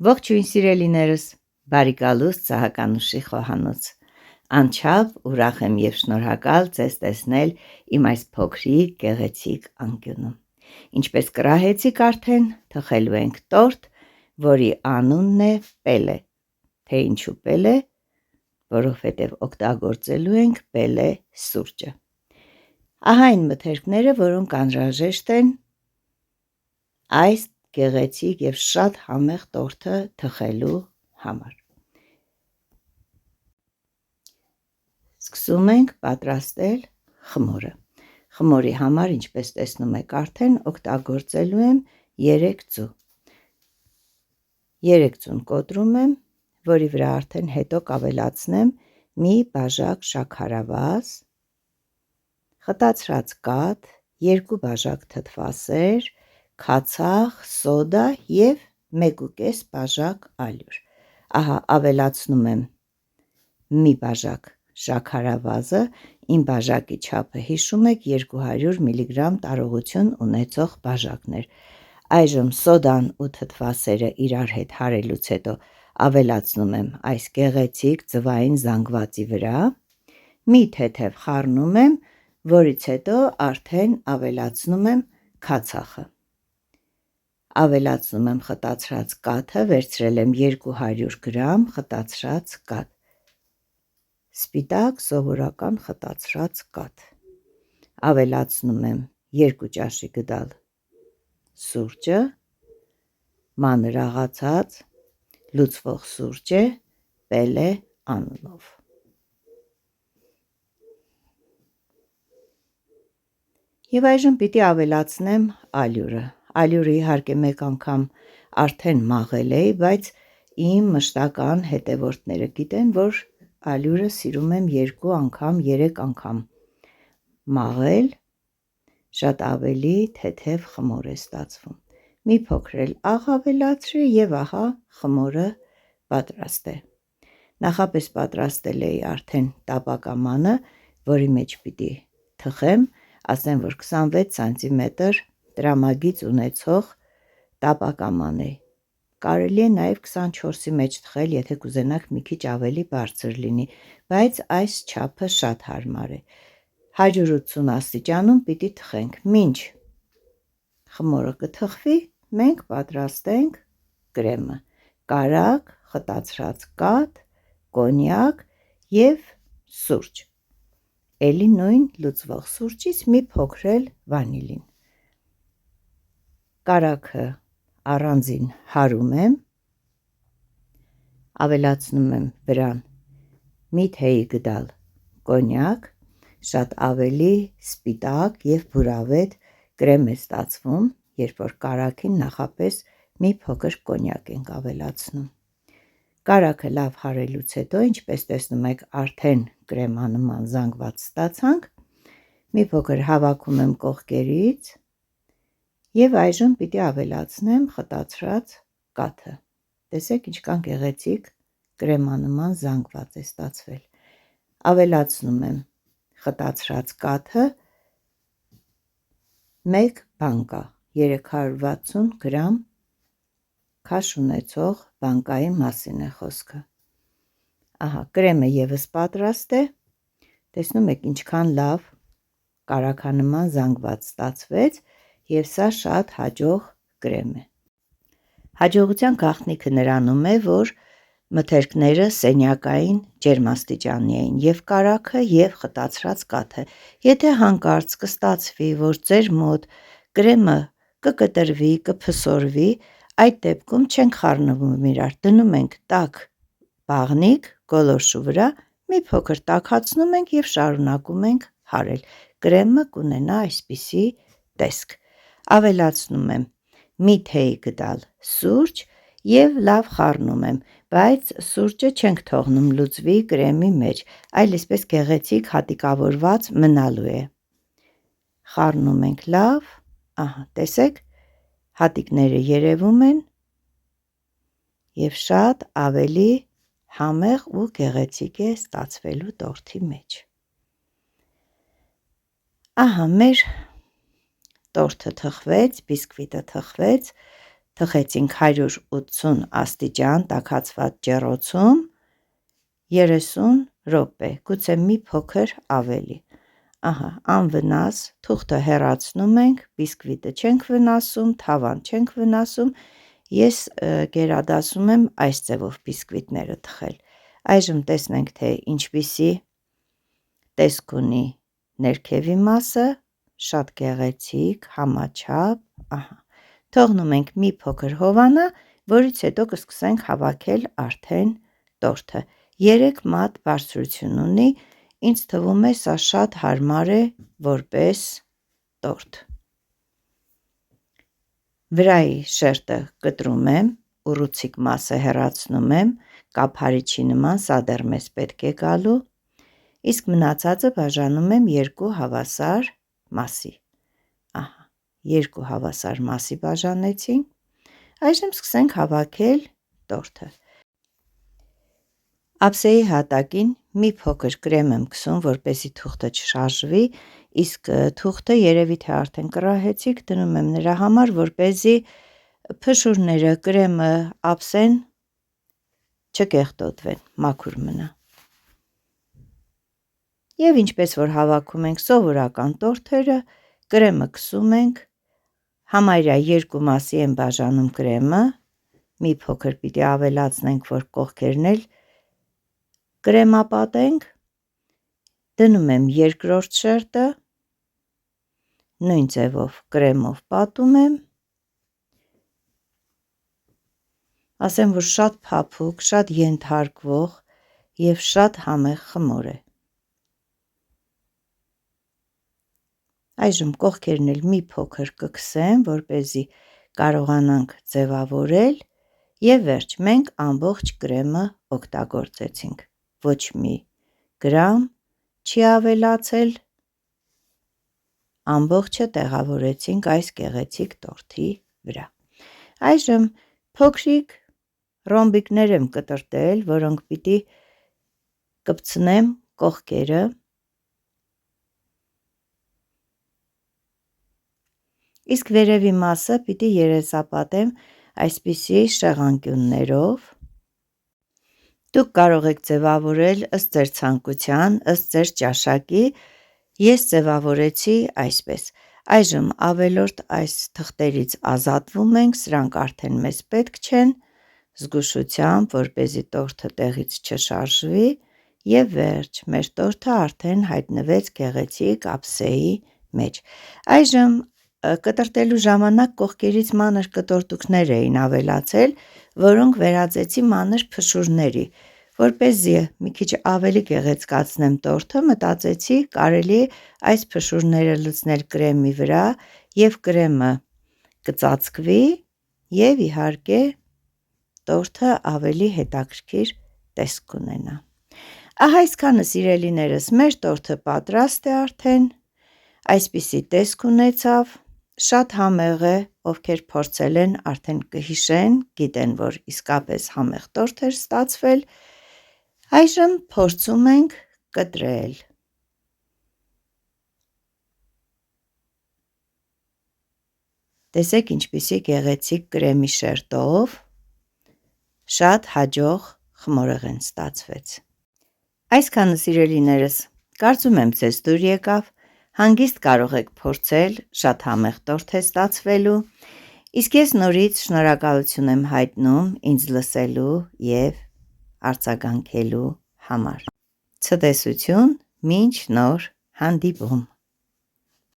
Ողջույն սիրելիներս, բարի գալուստ Սահականուշի խոհանոց։ Անչափ ուրախ եմ և շնորհակալ ձեզ տեսնել իմ այս փոքրիկ գեղեցիկ անկյունում։ Ինչպես կռահեցիք արդեն, թխելու ենք տորտ, որի անունն է Պելե։ Թե ինչու Պելե, որովհետև օգտագործելու ենք Պելե սուրճը։ Ահա այն մթերքները, որոնք անհրաժեշտ են այս գեղեցիկ և շատ համեղ տորթը թխելու համար։ Սկսում ենք պատրաստել խմորը։ Խմորի համար, ինչպես տեսնում եք արդեն, օգտագործելու եմ 3 ձու։ 3 ձուն կոտրում եմ, որի վրա արդեն հետո կավելացնեմ մի բաժակ շաքարավազ, խտացրած կաթ, 2 բաժակ թթվասեր, քացախ, սոդա և 1.5 բաժակ ալյուր։ Ահա ավելացնում եմ մի բաժակ շաքարավազը, իմ բաժակի չափը հիշում եք 200 մգ տարողություն ունեցող բաժակներ։ Այժմ սոդան ու թթվասերը իրար հետ հարելուց հետո ավելացնում եմ այս գեղեցիկ ձվային զանգվածի վրա, մի թեթև խառնում եմ, որից հետո արդեն ավելացնում եմ քացախը։ Ավելացնում եմ խտացրած կաթը, վերցրել եմ 200 գրամ խտացրած կաթ, սպիտակ սովորական խտացրած կաթ։ Ավելացնում եմ 2 ճաշի գդալ սուրճը, մանր աղացած լուծվող սուրճ է Պելե անունով։ Եվ այժմ պիտի ավելացնեմ ալյուրը։ Ալյուրը իհարկե մեկ անգամ արդեն մաղել էի, բայց իմ մշտական հետևորդները գիտեն, որ ալյուրը սիրում եմ 2 անգամ, 3 անգամ մաղել, շատ ավելի թեթև խմոր է ստացվում։ Մի փոքր էլ աղ ավելացրի և ահա խմորը պատրաստ է։ Նախապես պատրաստել էի արդեն տապակամանը, որի մեջ պիտի թխեմ, ասեմ, որ 26 սանտիմետր տրամագիծ ունեցող տապակաման է։ Կարելի է նաև 24-ի մեջ թխել, եթե կուզենաք մի քիչ ավելի բարձր լինի, բայց այս չափը շատ հարմար է։ 180 աստիճանում պիտի թխենք, մինչ խմորը կթխվի, մենք պատրաստենք կրեմը՝ կարագ, խտացրած կաթ, կոնյակ և սուրճ, էլի նույն լուծվող սուրճից մի փոքր էլ վանիլին։ Կարագը առանձին հարում եմ, ավելացնում եմ վրան մի թեյի գդալ կոնյակ, շատ ավելի սպիտակ և բուրավետ կրեմ է ստացվում, երբ որ կարագին նախապես մի փոքր կոնյակ ենք ավելացնում։ Կարագը լավ հարելուց հետո, ինչպես տեսնում եք, արդեն կրեմանման զանգված ստացանք, մի փոքր հավաքում եմ կողքերից և այժմ պիտի ավելացնեմ խտացրած կաթը։ Տեսեք ինչքան գեղեցիկ կրեմանման զանգված է ստացվել։ Ավելացնում եմ խտացրած կաթը, մեկ բանկա, 360 գրամ քաշ ունեցող բանկայի մասին է խոսքը։ Ահա կրեմը ևս պատրաստ է, տեսնում եք ինչքան լավ կարագանման զանգված ստացվեց և սա շատ հաջող կրեմ է։ Հաջողության գաղտնիքը նրանում է, որ մթերքները սենյակային ջերմաստիճանի էին, և կարագը, և խտացրած կաթը։ Եթե հանկարծ կստացվի, որ ձեր մոտ կրեմը կկտրվի, կփսորվի, այդ դեպքում չենք խառնվում իրար, դնում ենք տաք բաղնիք գոլորշու վրա, մի փոքր տաքացնում ենք և շարունակում ենք հարել։ Կրեմը կունենա այսպիսի տեսք։ Ավելացնում եմ մի թեյի գդալ սուրճ և լավ խառնում եմ, բայց սուրճը չենք թողնում լուծվի կրեմի մեջ, այլ այսպես գեղեցիկ հատիկավորված մնալու է։ Խառնում ենք լավ, ահա տեսեք հատիկները երևում են և շատ ավելի համեղ ու գեղեցիկ է ստացվելու տորթի մեջ։ Ահա մեր տորթը թխվեց, բիսկվիտը թխվեց, թխեցինք 180 աստիճան տաքացված ջեռոցում 30 րոպե, գուցե մի փոքր ավելի։ Անվնաս, թուղթը հեռացնում ենք, բիսկվիտը չենք վնասում, թավան չենք վնասում, ես գերադասում եմ այս ձևով բիսկվիտները թխել։ Այժմ տեսնենք, թե ինչպիսի տեսք ունի ներքևի մասը, շատ գեղեցիկ, համաչափ, թողնում ենք մի փոքր հովանա, որից հետո կսկսենք հավաքել արդեն տորթը։ 3 մատ բարձրություն ունի, ինձ թվում է սա շատ հարմար է որպես տորթ։ Վրայի շերտը կտրում եմ, ուռուցիկ մասը հեռացնում եմ, կափարիչի նման, սա դեռ մեզ պետք է գալու, իսկ մնացածը բաժանում եմ 2 հավասար մասի։ 2 հավասար մասի բաժանեցինք, այժմ սկսենք հավաքել տորթը։ Ափսեի հատակին մի փոքր կրեմ եմ քսում, որպեսզի թուղթը չշարժվի, իսկ թուղթը երևի թե արդեն կռահեցիք, դնում եմ նրա համար, որպեսզի փշուրները, կրեմը, ափսեն չկեղտոտվեն, մաքուր մնա։ Եվ ինչպես որ հավաքում ենք սովորական տորթերը, կրեմը քսում ենք, համարյա 2 մասի եմ բաժանում կրեմը, մի փոքր պիտի ավելացնենք, որ կողքերն էլ կրեմապատենք, դնում եմ երկրորդ շերտը, նույն ձևով կրեմով պատում եմ, ասեմ, որ շատ փափուկ, շատ ենթարկվող և շատ համեղ խմոր է։ Այժմ կողքերն էլ մի փոքր կքսեմ, որպեսզի կարողանանք ձևավորել և վերջ, մենք ամբողջ կրեմը օգտագործեցինք, ոչ մի գրամ չի ավելացել, ամբողջը տեղավորեցինք այս գեղեցիկ տորթի վրա։ Այժմ փոքրիկ ռոմբիկներ եմ կտրտել, որոնք պիտի կպցնեմ կողքերը, իսկ վերևի մասը պիտի երեսապատեմ այսպիսի շեղանկյուններով։ Դուք կարող եք ձևավորել ըստ ձեր ցանկության, ըստ ձեր ճաշակի, ես ձևավորեցի այսպես։ Այժմ ավելորդ այս թղթերից ազատվում ենք, սրանք արդեն մեզ պետք չեն, զգուշությամբ, որպեսզի տորթը տեղից չշարժվի, և վերջ, մեր տորթը արդեն հայտնվեց գեղեցիկ ափսեի մեջ։ Այժմ կտրտելու ժամանակ կողքերից մանր կտորտուքներ էին ավելացել, որոնք վերածեցի մանր փշուրների, որպեսզի մի քիչ ավելի գեղեցկացնեմ տորթը, մտածեցի կարելի է այս փշուրները լցնել կրեմի վրա և կրեմը կծածկվի և իհարկե տորթը ավելի հետաքրքիր տեսք կունենա։ Այսքանը սիրելիներս, մեր տորթը պատրաստ է արդեն, այսպիսի տեսք ունեցավ, շատ համեղ է, ովքեր փորձել են արդեն կհիշեն, գիտեն, որ իսկապես համեղ տորթ էր ստացվել։ Այժմ փորձում ենք կտրել։ Տեսեք ինչպիսի գեղեցիկ կրեմի շերտով, շատ հաջող խմորեղեն ստացվեց։ Այսքանը սիրելիներս, կարծում եմ ձեզ դուր եկավ, հանգիստ կարող եք փորձել, շատ համեղ տորթ է ստացվելու, իսկ ես նորից շնորհակալություն եմ հայտնում ինձ լսելու և արձագանքելու համար։ Ցտեսություն, մինչ նոր հանդիպում։